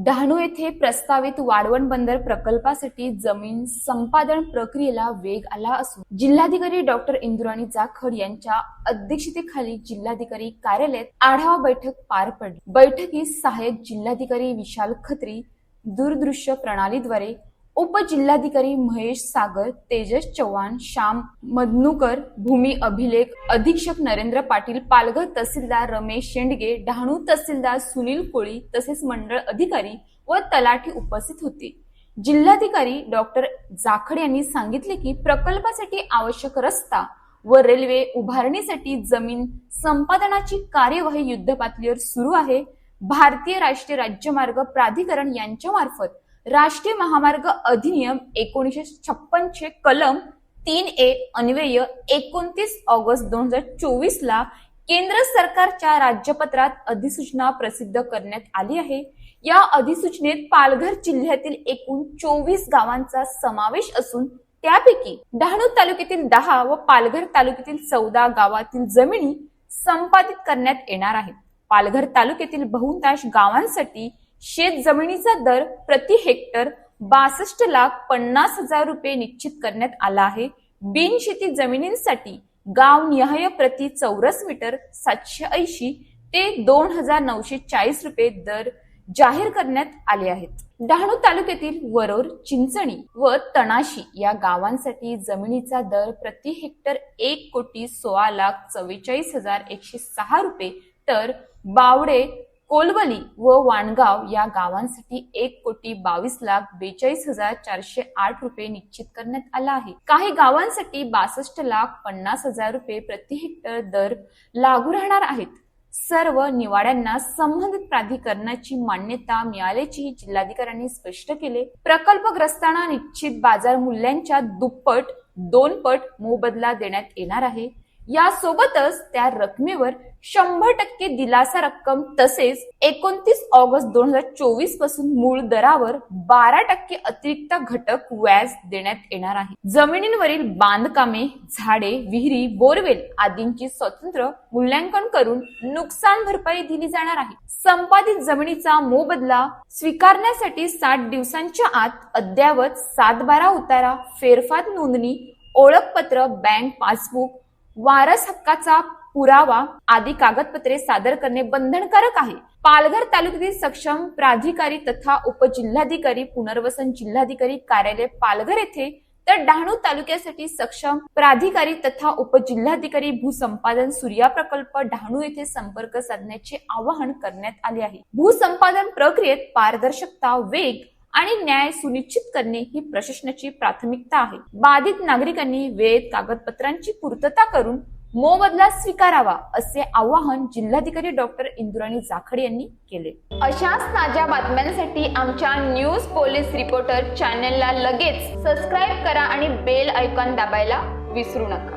डहाणू येथे प्रस्तावित वाढवण बंदर प्रकल्पासाठी जमीन संपादन प्रक्रियेला वेग आला असून जिल्हाधिकारी डॉक्टर इंद्राणी जाखड यांच्या अध्यक्षतेखाली जिल्हाधिकारी कार्यालयात आढावा बैठक पार पडली। बैठकीत सहाय्यक जिल्हाधिकारी विशाल खत्री दूरदृश्य प्रणालीद्वारे, उपजिल्हाधिकारी महेश सागर, तेजस चव्हाण, श्याम मधनुकर, भूमी अभिलेख अधीक्षक नरेंद्र पाटील, पालघर तहसीलदार रमेश शेंडगे, डहाणू तहसीलदार सुनील कोळी तसेच मंडळ अधिकारी व तलाठी उपस्थित होते। जिल्हाधिकारी डॉक्टर जाखड यांनी सांगितले की प्रकल्पासाठी आवश्यक रस्ता व रेल्वे उभारणीसाठी जमीन संपादनाची कार्यवाही युद्धपातळीवर सुरू आहे। भारतीय राष्ट्रीय राज्यमार्ग प्राधिकरण यांच्या मार्फत राष्ट्रीय महामार्ग अधिनियम 1956 चे कलम 3A अन्वये 29 ऑगस्ट 2024 ला केंद्र सरकारच्या राज्यपत्रात अधिसूचना प्रसिद्ध करण्यात आली आहे। या अधिसूचनेत पालघर जिल्ह्यातील एकूण 24 गावांचा समावेश असून त्यापैकी डहाणू तालुक्यातील 10 व पालघर तालुक्यातील 14 गावातील जमिनी संपादित करण्यात येणार आहेत। पालघर तालुक्यातील बहुतांश गावांसाठी शेत जमिनीचा दर प्रति हेक्टर 62,50,000 रुपये निश्चित करण्यात आला आहे। बिनशेती जमिनींसाठी गाव निहाय प्रति चौरस मीटर 780 ते 2,940 रुपये दर जाहीर करण्यात आले आहेत। डहाणू तालुक्यातील वरोर, चिंचणी व तणाशी या गावांसाठी जमिनीचा दर प्रति हेक्टर 1,16,44,106 रुपये तर बावडे, कोलवली व वाणगाव या गावांसाठी 1,22,42,408 रुपये निश्चित करण्यात आला आहे। काही गावांसाठी 62,50,000 रुपये प्रति हेक्टर दर लागू राहणार आहेत। सर्व निवाड्यांना संबंधित प्राधिकरणाची मान्यता मिळाल्याची जिल्हाधिकाऱ्यांनी स्पष्ट केले। प्रकल्पग्रस्तांना निश्चित बाजार मूल्याच्या दुप्पट 2 पट मोबदला देण्यात येणार आहे। यासोबतच त्या रकमेवर 100% दिलासा रक्कम तसेच 29 ऑगस्ट 2024 पासून मूळ दरावर 12% अतिरिक्त घटक व्याज देण्यात येणार आहे। जमिनींवरील बांधकामे, झाडे, विहिरी, बोरवेल आदींची स्वतंत्र मूल्यांकन करून नुकसान भरपाई दिली जाणार आहे। संपादित जमिनीचा मोबदला स्वीकारण्यासाठी 60 दिवसांच्या आत अद्ययावत 7/12 उतारा, फेरफार नोंदणी, ओळखपत्र, बँक पासबुक, वारस हक्काचा पुरावा आदी कागदपत्रे सादर करणे बंधनकारक आहे। पालघर तालुक्यातील सक्षम प्राधिकारी तथा उपजिल्हाधिकारी पुनर्वसन जिल्हाधिकारी कार्यालय पालघर येथे तर डहाणू तालुक्यासाठी सक्षम प्राधिकारी तथा उपजिल्हाधिकारी भूसंपादन सूर्या प्रकल्प डहाणू येथे संपर्क साधण्याचे आवाहन करण्यात आले आहे। भूसंपादन प्रक्रियेत पारदर्शकता, वेग आणि न्याय सुनिश्चित करणे ही प्रशासनाची प्राथमिकता आहे। बाधित नागरिकांनी वेळेत कागदपत्रांची पूर्तता करून मोबदला स्वीकारावा असे आवाहन जिल्हाधिकारी डॉक्टर इंद्राणी जाखड यांनी केले। अशाच ताज्या बातम्यांसाठी आमच्या न्यूज पोलीस रिपोर्टर चॅनलला लगेच सबस्क्राईब करा आणि बेल आयकॉन दाबायला विसरू नका।